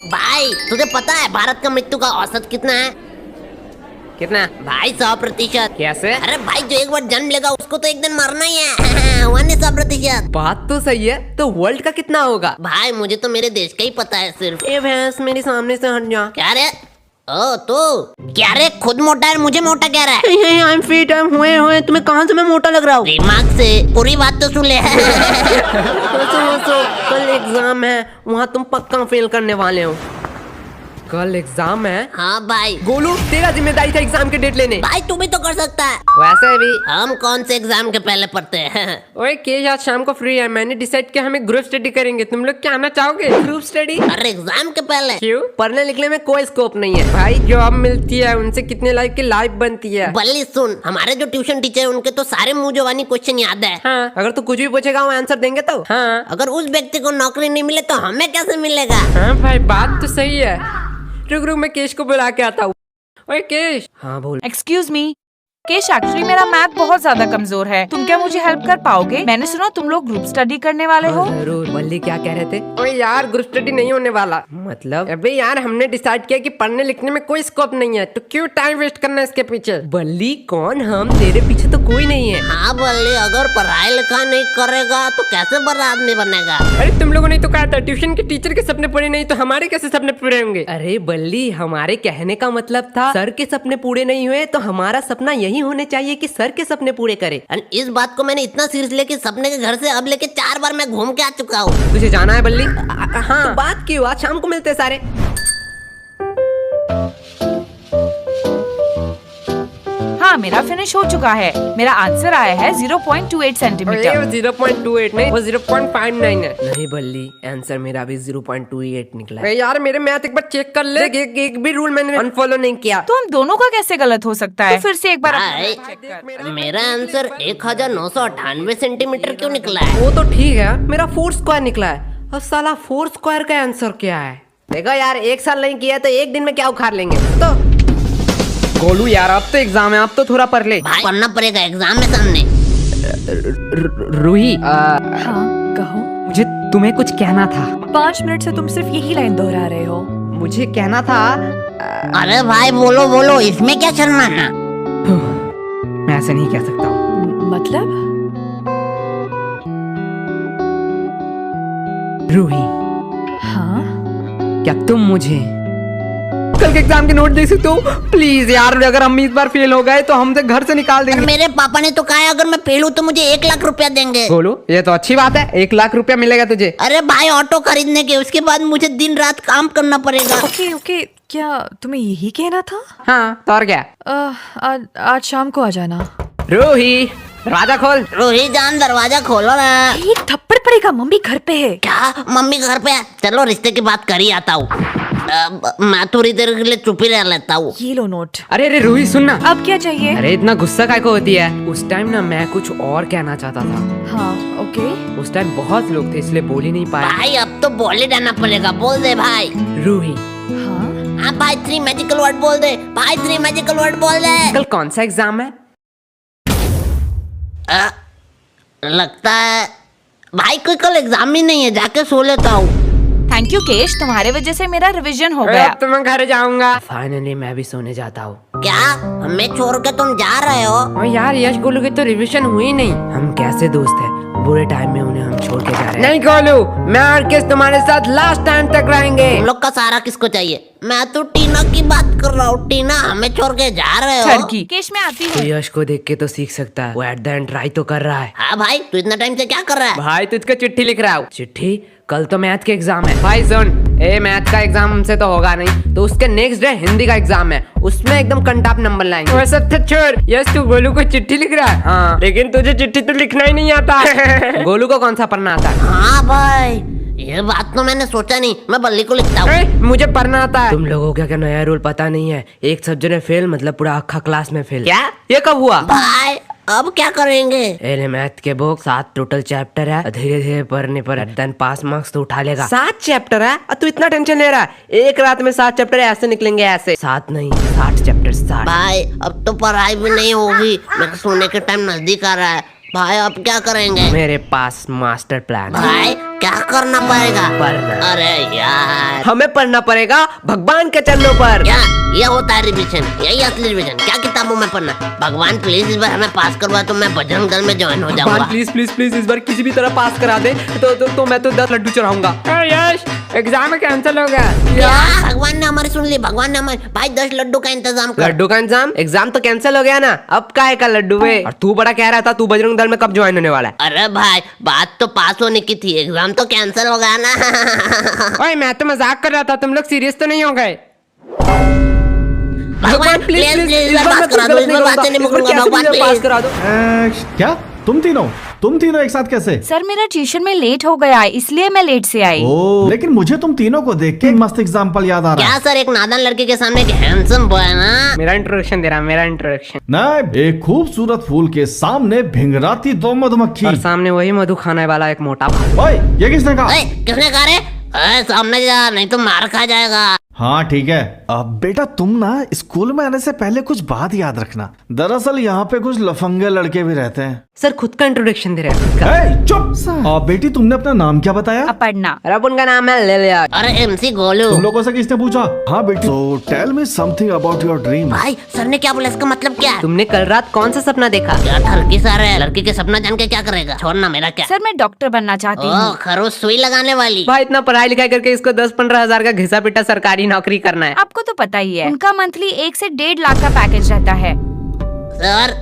भाई तुझे पता है भारत का मृत्यु का औसत कितना है? कितना? भाई 100%। कैसे? अरे भाई जो एक बार जन्म लेगा उसको तो एक दिन मरना ही है। 100%। बात तो सही है, तो वर्ल्ड का कितना होगा? भाई मुझे तो मेरे देश का ही पता है सिर्फ। ए भैंस मेरे सामने से हट जा। क्या रे? ओ तू क्या रे, खुद मोटा है मुझे मोटा कह रहा है? I am fit, I am हुए तुम्हें कहाँ से मैं मोटा लग रहा हूँ? दिमाग से पूरी बात तो सुन ले। हंसो, कल एग्जाम है, वहाँ तुम पक्का फेल करने वाले हो। कल एग्जाम है? हाँ भाई। गोलू तेरा जिम्मेदारी था एग्जाम के डेट लेने। भाई तू भी तो कर सकता है। वैसे भी हम कौन से एग्जाम के पहले पढ़ते हैं? ओए केश आज शाम को फ्री है, मैंने डिसाइड किया हमें ग्रुप स्टडी करेंगे। तुम लोग क्या आना चाहोगे ग्रुप स्टडी? अरे एग्जाम के पहले? क्यों? पढ़ने लिखने में कोई स्कोप नहीं है भाई, जॉब मिलती है उनसे कितने लाइफ की लाइफ बनती है। बल्ली सुन, हमारे जो ट्यूशन टीचर है उनके तो सारे मुंह जवानी क्वेश्चन याद है। हाँ, अगर तू कुछ भी पूछेगा वो आंसर देंगे तो। हाँ अगर उस व्यक्ति को नौकरी नहीं मिले तो हमें कैसे मिलेगा? हाँ भाई बात तो सही है। रुक रुक मैं केश को बुला के आता हूँ। ओए केश। हाँ बोल। एक्सक्यूज मी केश, एक्चुअली मेरा मैथ बहुत ज्यादा कमजोर है, तुम क्या मुझे हेल्प कर पाओगे? मैंने सुना तुम लोग ग्रुप स्टडी करने वाले हो। जरूर। बल्ली क्या कह रहे थे? ओए यार ग्रुप स्टडी नहीं होने वाला। मतलब? अबे यार हमने डिसाइड किया कि पढ़ने लिखने में कोई स्कोप नहीं है, तो क्यों टाइम वेस्ट करना है इसके पीछे? बल्ली कौन हम? तेरे पीछे तो कोई नहीं है। हाँ बल्ली, अगर पढ़ाई लिखाई नहीं करेगा तो कैसे बड़ा आदमी बनेगा? अरे तुम लोगों ने तो कहा था ट्यूशन के टीचर के सपने पूरे नहीं तो हमारे कैसे सपने पूरे होंगे? अरे बल्ली हमारे कहने का मतलब था सर के सपने पूरे नहीं हुए तो हमारा सपना यही होने चाहिए कि सर के सपने पूरे करे। और इस बात को मैंने इतना सीरियस लिया कि सपने के घर से अब लेके 4 बार मैं घूम के आ चुका हूँ। तुझे जाना है बल्ली? हाँ। तो बात क्यों? आज शाम को मिलते हैं सारे। हाँ मेरा फिनिश हो चुका है, मेरा आंसर आया है 0.28 सेंटीमीटर। 0.28 नहीं, वो 0.59 है। नहीं बल्ली आंसर मेरा भी 0.28 निकला है। यार मेरे मैथ एक बार चेक कर ले। एक भी रूल मैंने अनफॉलो नहीं किया। तो हम दोनों का कैसे गलत हो सकता है? तो फिर से एक बार भाई, मेरा आंसर 1998 सेंटीमीटर क्यों निकला है? वो तो ठीक है, मेरा 4 स्क्वायर निकला है। और साला 4 स्क्वायर का आंसर क्या है? देखो यार एक साल नहीं किया तो एक दिन में क्या उखाड़ लेंगे। तो गोलू यार अब तो एग्जाम है, अब तो थोड़ा पढ़ ले। भाई पढ़ना पड़ेगा, एग्जाम है सामने। रूही हाँ कहो। मुझे तुम्हें कुछ कहना था। 5 मिनट से तुम सिर्फ यही लाइन दोहरा रहे हो। मुझे कहना था। अरे भाई बोलो बोलो, इसमें क्या शर्माना? मैं ऐसे नहीं कह सकता हूँ। मतलब? रूही हाँ क्या तुम मुझे कल के एग्जाम के नोट दे सकते हो प्लीज? यार अगर हम इस बार फेल हो गए तो हमसे घर से निकाल देंगे। मेरे पापा ने तो कहा है अगर मैं फेल हूँ तो मुझे 1 लाख रुपया देंगे। बोलो ये तो अच्छी बात है, 1 लाख रुपया मिलेगा तुझे। अरे भाई ऑटो खरीदने के, उसके बाद मुझे दिन रात काम करना पड़ेगा। ओके ओके, क्या तुम्हें यही कहना था? हाँ तो और क्या? आज शाम को आ जाना। रूही दरवाजा खोल। रोही जान दरवाजा खोलो ना। एक थप्पड़ पड़ेगा, मम्मी घर पे है। क्या मम्मी घर पे है? चलो रिश्ते की बात कर ही आता हूँ। मैं थोड़ी देर के लिए चुप ही रह लेता हूँ। ये लो नोट। अरे रूही सुन ना। अब क्या चाहिए? अरे इतना गुस्सा काय को होती है? उस टाइम ना मैं कुछ और कहना चाहता था। हाँ ओके। उस टाइम बहुत लोग थे इसलिए बोल ही नहीं पाया। भाई अब तो बोल ही जाना पड़ेगा, बोल दे भाई। रूही हाँ हाँ भाई 3 मैजिकल वर्ड बोल दे भाई, 3 मैजिकल वर्ड बोल दे। कल कौन सा एग्जाम है? लगता है भाई कोई कल एग्जाम ही नहीं है, जाके सो लेता हूँ। थैंक यू केश, तुम्हारे वजह से मेरा रिवीजन हो गया। अब तो मैं घर जाऊंगा। फाइनली मैं भी सोने जाता हूँ। क्या हमें छोड़ के तुम जा रहे हो? और यार यश गोलू की तो रिवीजन हुई नहीं। हम कैसे दोस्त हैं, बुरे टाइम में उन्हें हम छोड़ के जा रहे हैं। नहीं गोलू, मैं और किस तुम्हारे साथ लास्ट टाइम तक रहेंगे। तुम लोग का सहारा किसको चाहिए? मैं तो टीना की बात कर रहा हूँ। टीना हमें छोड़ के जा रहे हो? ठरकी। केश मैं आती हूँ। यश को देख के तो सीख सकता है, वो एट द एंड ट्राई तो कर रहा है। हाँ भाई तू इतना टाइम से क्या कर रहा है? भाई तुझको चिट्ठी लिख रहा हूँ। चिट्ठी? कल तो मैथ के एग्जाम है। भाई सुन, मैथ का एग्जाम हमसे तो होगा नहीं, तो उसके नेक्स्ट डे हिंदी का एग्जाम है, उसमें एकदम कंटाप नंबर लाएंगे। वैसे तो छोड़, यस तू गोलू को चिट्ठी लिख रहा है। हाँ लेकिन तुझे चिट्ठी तो लिखना ही नहीं आता। गोलू को कौन सा पढ़ना आता है? हाँ भाई ये बात तो मैंने सोचा नहीं, मैं बल्ली को लिखता हूँ। मुझे पढ़ना आता है। तुम लोगों को क्या नया रूल पता नहीं है? एक सब्जेक्ट में फेल मतलब पूरा अक्खा क्लास में फेल। क्या? ये कब हुआ? भाई अब क्या करेंगे? मैथ के बुक 7 टोटल चैप्टर है, धीरे धीरे पढ़ने पर देन पास मार्क्स तो उठा लेगा। 7 चैप्टर है और तू इतना टेंशन ले रहा है? एक रात में 7 चैप्टर ऐसे निकलेंगे, ऐसे 7 नहीं 60 चैप्टर 60। भाई अब तो पढ़ाई भी नहीं होगी, मेरे सोने के टाइम नजदीक आ रहा है। भाई अब क्या करेंगे? मेरे पास मास्टर प्लान है। भाई क्या करना पड़ेगा? पढ़ना। अरे यार, हमें पढ़ना पड़ेगा भगवान के चरणों पर। क्या ये होता है रिविजन? यही असली रिविजन? क्या किताबों में पढ़ना? भगवान प्लीज इस बार हमें पास करवा तो मैं बजरंग दल में ज्वाइन हो जाऊंगा। प्लीज प्लीज प्लीज इस बार किसी भी तरह पास करा दे तो मैं तो 10 लड्डू चढ़ाऊंगा। यश एग्जाम कैंसिल हो गया। क्या? भगवान ने हमारी सुन ली, भगवान ने हमारी। भाई 10 लड्डू का इंतजाम कर। लड्डू का एग्जाम तो कैंसिल हो गया ना, अब काहे का लड्डू है? और तू बड़ा कह रहा था तू बजरंग दल में कब ज्वाइन होने वाला है? अरे भाई बात तो पास होने की थी, एग्जाम तो कैंसिल हो गया ना। ओए मैं तो मजाक कर रहा था, तुम लोग सीरियस तो नहीं हो गए? भगवान प्लीज प्लीज इस बार पास करा दो, इस बार बात नहीं मुकरूंगा, भगवान पास प्लीज। करा दो। क्या तुम तीनों एक साथ कैसे? सर मेरा ट्यूशन में लेट हो गया है, इसलिए मैं लेट से आई। ओ, लेकिन मुझे तुम तीनों को देख के एक मस्त एग्जाम्पल याद आ रहा क्या है। सर, एक नादान लड़के के सामने एक हैंडसम बॉय ना? मेरा इंट्रोडक्शन दे रहा, मेरा इंट्रोडक्शन। नहीं, एक खूबसूरत फूल के सामने भिंगराती 2 मधुमक्खी। और सामने वही मधु खाने वाला एक मोटा भाई। ओए, ये किसने कहा? ए, किसने कहा रे? सामने जा, नहीं तो मार खा जाएगा। हाँ ठीक है। अब बेटा तुम ना स्कूल में आने से पहले कुछ बात याद रखना। दरअसल यहाँ पे कुछ लफंगे लड़के भी रहते हैं। सर खुद का इंट्रोडक्शन दे रहे हैं, खुद का। ए, चुप। और बेटी तुमने अपना नाम क्या बताया? अपर्णा। अरे अब उनका नाम है ले लिया। अरे MC गोलू। तुम लोगों से किसने पूछा? हाँ बेटी, तो tell me something about your dream. भाई सर ने क्या बोला, इसका मतलब क्या है? तुमने कल रात कौन सा सपना देखा? क्या ठरकी सर है, लड़की के सपना जान के क्या करेगा? छोड़ना, मेरा क्या? सर मैं डॉक्टर बनना चाहती ओ हूँ। खरोच सुई लगाने वाली। भाई इतना पढ़ाई लिखाई करके इसको 10-15 हजार का घिसा पिटा सरकारी नौकरी करना है। आपको तो पता ही है, उनका मंथली 1 से 1.5 लाख का पैकेज रहता है। सर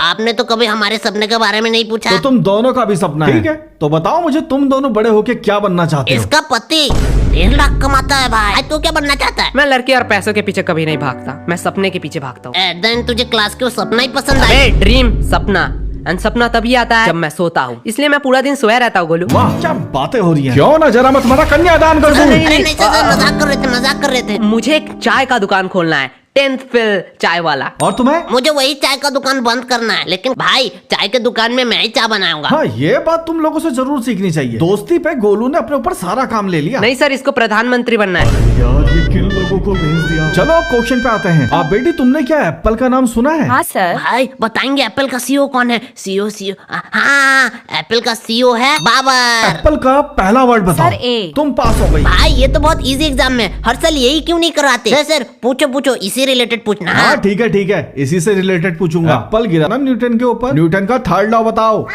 आपने तो कभी हमारे सपने के बारे में नहीं पूछा। तो तुम दोनों का भी सपना है? ठीक है, तो बताओ मुझे तुम दोनों बड़े होके क्या बनना चाहते हो? इसका पति 1.5 लाख कमाता है भाई, तू क्या बनना चाहता है? मैं लड़के और पैसों के पीछे कभी नहीं भागता, मैं सपने के पीछे भागता हूँ। एट द एंड तुझे क्लास के वो सपना ही पसंद आया। अरे ड्रीम, सपना, एंड सपना तभी आता है जब मैं सोता हूँ, इसलिए मैं पूरा दिन सोया रहता हूँ। गोलू वाह, क्या बातें हो रही हैं। क्यों ना जरा मैं तुम्हारा कन्यादान कर दूं? अरे नहीं सर, मजाक कर रहे थे, मजाक कर रहे थे। मुझे एक चाय का दुकान खोलना है, 10th फेल चाय वाला। और तुम्हें? मुझे वही चाय का दुकान बंद करना है, लेकिन भाई चाय के दुकान में मैं ही चाय बनाऊंगा। हाँ, ये बात तुम लोगों से जरूर सीखनी चाहिए। दोस्ती पे गोलू ने अपने ऊपर सारा काम ले लिया। नहीं सर, इसको प्रधानमंत्री बनना है। यार ये किन लोगों को भेज दिया। चलो अब क्वेश्चन पे आते हैं। आप बेटी तुमने क्या एप्पल का नाम सुना है? हाँ सर। भाई बताएंगे एप्पल का CEO कौन है? CEO हाँ, एप्पल का CEO है बाबर। एप्पल का पहला वर्ड बताओ। Sir, A। तुम पास हो गई। भाई ये तो बहुत इजी एग्जाम में, हर साल यही क्यों नहीं कराते? सर पूछो, इसी रिलेटेड पूछना। हाँ ठीक है, इसी से रिलेटेड पूछूंगा। एप्पल गिरा ना न्यूटन के ऊपर, न्यूटन का 3rd लॉ बताओ।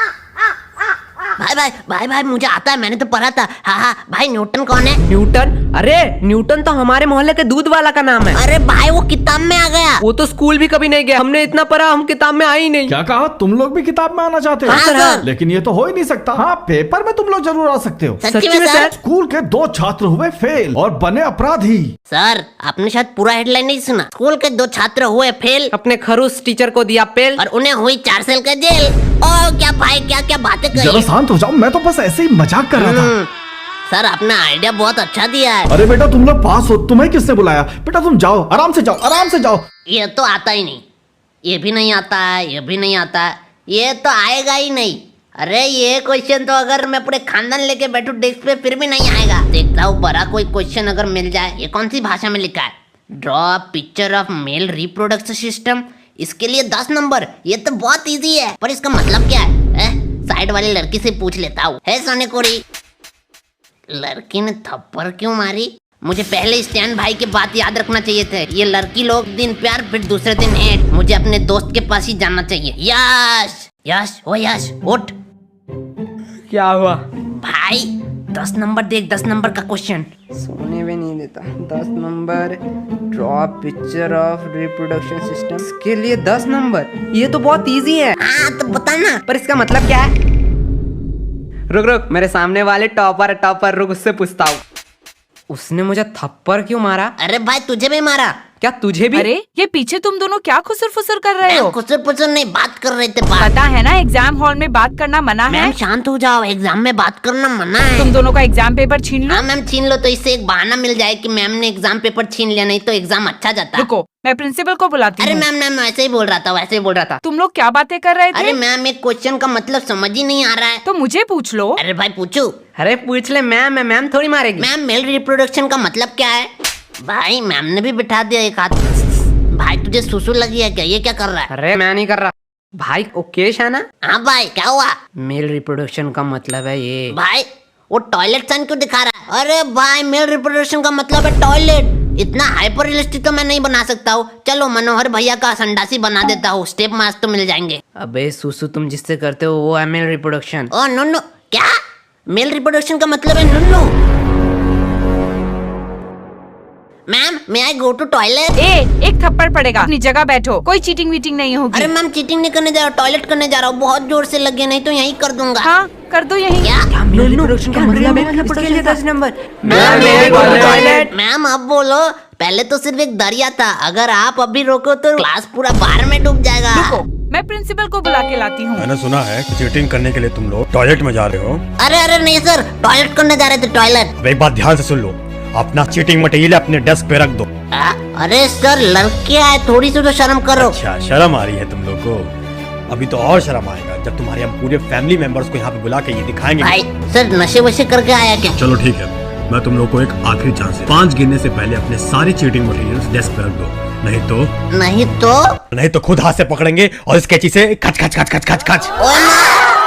भाई मुझे आता है, मैंने तो पढ़ा था। हाँ भाई न्यूटन कौन है? न्यूटन? अरे न्यूटन तो हमारे मोहल्ले के दूध वाला का नाम है। अरे भाई वो किताब में आ गया। वो तो स्कूल भी कभी नहीं गया, हमने इतना पढ़ा, हम किताब में आए ही नहीं। क्या कहा? तुम लोग भी किताब में आना चाहते हो? हाँ, सर। लेकिन ये तो हो ही नहीं सकता। हाँ, पेपर में तुम लोग जरूर आ सकते हो। सच्ची में सर? स्कूल के 2 छात्र हुए फेल और बने अपराधी। सर आपने शायद पूरा हेडलाइन नहीं सुना। स्कूल के 2 छात्र हुए फेल अपने खरूस टीचर को दिया पेल। और उन्हें हुई 4 साल का जेल। ओ क्या भाई, क्या बातें जरा करी। शांत हो जाओ, मैं तो बस ऐसे ही मजाक कर रहा था। सर आपने आइडिया बहुत अच्छा दिया है। अरे बेटा तुम लोग पास हो, तुम्हें किसने बुलाया? बेटा तुम जाओ, आराम से जाओ। ये तो आता ही नहीं, ये भी नहीं आता है, ये भी नहीं आता है, ये तो आएगा ही नहीं। अरे ये क्वेश्चन तो अगर मैं पूरे खानदान लेके बैठू डेस्क पे फिर भी नहीं आएगा। देखता हूँ बड़ा कोई क्वेश्चन अगर मिल जाए। ये कौन सी भाषा में लिखा है? Draw picture of male reproduction system, इसके लिए 10 नंबर। ये तो बहुत इजी है, पर इसका मतलब क्या है? साइड वाली लड़की से पूछ लेता हूँ। है सोने कोरी, लड़की ने थप्पड़ क्यों मारी? मुझे पहले स्टैंड भाई की बात याद रखना चाहिए थे। ये लड़की लोग दिन प्यार फिर दूसरे दिन हेट। मुझे अपने दोस्त के पास ही जाना चाहिए। यश उठ। क्या हुआ भाई 10 नंबर देख, 10 नंबर का क्वेश्चन। सोने भी नहीं देता। 10 number, draw picture of reproduction system, इसके लिए 10 नंबर। ये तो बहुत इजी है। हाँ तो बता ना। पर इसका मतलब क्या है? रुक, मेरे सामने वाले टॉपर रुक, उससे पूछता हूँ। उसने मुझे थप्पड़ क्यों मारा? अरे भाई तुझे भी मारा। क्या तुझे भी? अरे ये पीछे तुम दोनों क्या खुसर फुसर कर रहे हो? कुछ नहीं, बात कर रहे थे। बात पता है ना एग्जाम हॉल में बात करना मना है। मैम शांत हो जाओ, एग्जाम में बात करना मना है। तुम दोनों का एग्जाम पेपर छीन लो। हाँ मैम छीन लो, तो इससे एक बहाना मिल जाए कि मैम ने एग्जाम पेपर छीन लिया, नहीं तो एग्जाम अच्छा जाता। रुको मैं प्रिंसिपल को बुलाती अरे हूँ। मैम वैसे ही बोल रहा था। तुम लोग क्या बातें कर रहे थे? अरे मैम एक क्वेश्चन का मतलब समझ ही नहीं आ रहा है। तो मुझे पूछ लो। अरे भाई पूछू। अरे पूछ ले, मैम थोड़ी मारेगी। मैम मेल रिप्रोडक्शन का मतलब क्या है? भाई मैम ने भी बिठा दिया एक हाथ। भाई तुझे सुसु लगी है क्या? ये क्या कर रहा है? अरे मैं नहीं कर रहा। भाई वो केश है ना? हाँ भाई, क्या हुआ? मेल रिप्रोडक्शन का मतलब है ये। भाई वो टॉयलेट साइन क्यों दिखा रहा है? अरे भाई, मेल रिप्रोडक्शन का मतलब है टॉयलेट। इतना हाइपर रियलिस्टिक तो मैं नहीं बना सकता हूँ। चलो मनोहर भैया का संडासी बना देता हूँ, स्टेप मार्क्स तो मिल जाएंगे। अबे सुसु, तुम जिससे करते हो वो है मेल रिप्रोडक्शन। ओ नुन्नू, क्या? मेल रिप्रोडक्शन का मतलब है Nunnu? Ma'am, may I go to toilet? एक थप्पड़ पड़ेगा, अपनी जगह बैठो, कोई चीटिंग वीटिंग नहीं होगी। अरे मैम, चीटिंग नहीं करने जा रहा हूँ, टॉयलेट करने जा रहा हूँ। बहुत जोर से लगे, नहीं तो यहीं कर दूंगा। हाँ, कर दो यही। क्या? मेल रिप्रोडक्शन का मतलब है इसके लिए 10 नंबर। मैम अब बोलो, पहले तो सिर्फ एक दरिया था, अगर आप अभी रोको तो क्लास पूरा बाहर में डूब जाएगा। रुको, मैं प्रिंसिपल को बुला के लाती हूँ। मैंने सुना है कि चीटिंग करने के लिए तुम लोग टॉयलेट में जा रहे हो। अरे अरे नहीं सर, टॉयलेट करने जा रहे थे, टॉयलेट। अब एक बात ध्यान से सुन लो, अपना चीटिंग मटेरियल अपने डेस्क पे रख दो। अरे सर, लड़के आए, थोड़ी सी तो शर्म करो। अच्छा, शर्म आ रही है तुम लोग को? अभी तो और शर्म आएगा जब तुम्हारे हम पूरे फैमिली मेंबर्स को यहाँ पे बुला के ये दिखाएंगे। भाई सर, नशे वशे करके आया क्या? चलो ठीक है, मैं तुम लोग को एक आखिरी चांस है। 5 गिनने से पहले अपने सारे चीटिंग मटेरियल्स डेस्क पे रख दो, नहीं तो नहीं तो खुद हाथ से पकड़ेंगे और इस कैंची से खच खच खच खच खच खच। ओए माँ!